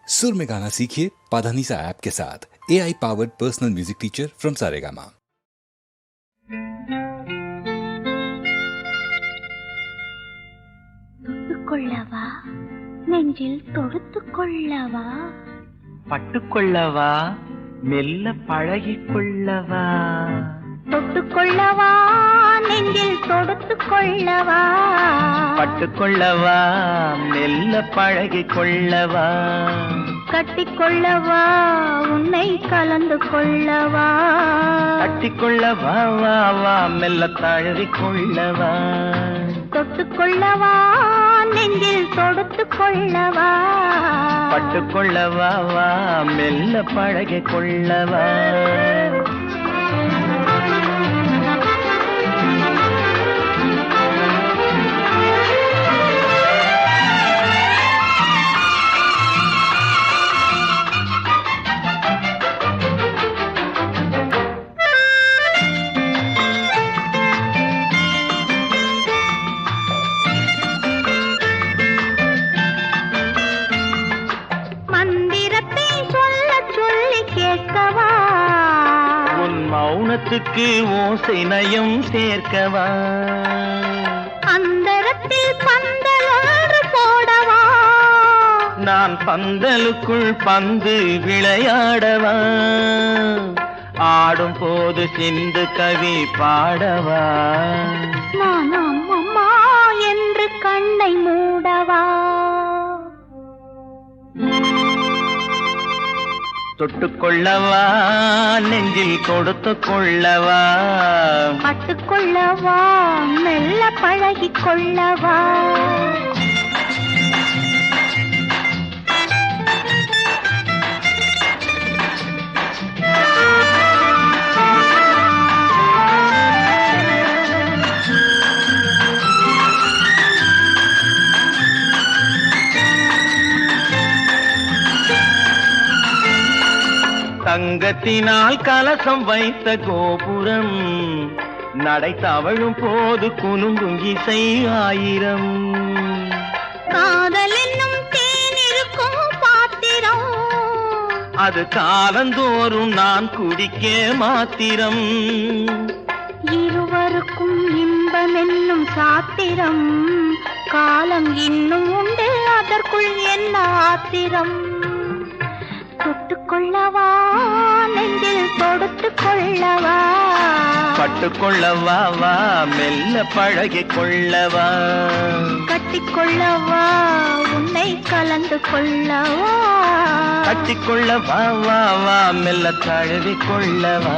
सुर में गाना सीखिए पाधानीसा ऐप के साथ। AI powered personal music teacher from Saregama. தொட்டுக்கொள்ளவா நெஞ்சில் தொடுத்துக்கொள்ளவா பட்டுக்கொள்ளவா மெல்ல பழகிக்கொள்ளவா தொட்டுக்கொள்ளவா நெஞ்சில் தொடுத்துக்கொள்ளவா பட்டுக்கொள்ளவா மெல்ல பழகிக்கொள்ளவா கட்டிக்கொள்ளவா உன்னை கலந்து கொள்ளவா கட்டிக்கொள்ளவா வா வா மெல்ல தழுவிக்கொள்ளவா தொட்டுக்கொள்ளவா நெஞ்சில் தொடுத்துக்கொள்ளவா பட்டுக்கொள்ளவா வா மெல்ல பழகிக்கொள்ளவா மௌனத்துக்கு ஓசை நயம் சேர்க்கவா அந்தரத்தில் பந்தல் ஒன்று போடவா நான் பந்தலுக்குள் பந்து விளையாடவா ஆடும் போது சிந்து கவி பாடவா நான் அம்மா என்று கண்ணை மூடவா தொட்டுக்கொள்ளவா நெஞ்சில் கொடுத்து கொள்ளவா பட்டுக்கொள்ளவா மெல்ல பழகிக் கொள்ளவா தங்கத்தினால் கலசம் வைத்த கோபுரம் நடை தவழும் போது குலுங்கும் இசை ஆயிரம் காதல் என்னும் தேன் இருக்கும் பாத்திரம் அது காலந்தோறும் நான் குடிக்க மாத்திரம் இருவருக்கும் இன்பம் என்னும் சாத்திரம் காலம் இன்னும் உண்டு அதற்குள் என்ன ஆத்திரம் தொட்டுக்கொள்ளவா நெஞ்சில் தொடுத்துக்கொள்ளவா பட்டுக்கொள்ளவா வா மெல்ல பழகிக்கொள்ளவா கட்டிக்கொள்ளவா உன்னை கலந்து கொள்ளவா கட்டிக்கொள்ளவா வா வா மெல்ல தழுவிக்கொள்ளவா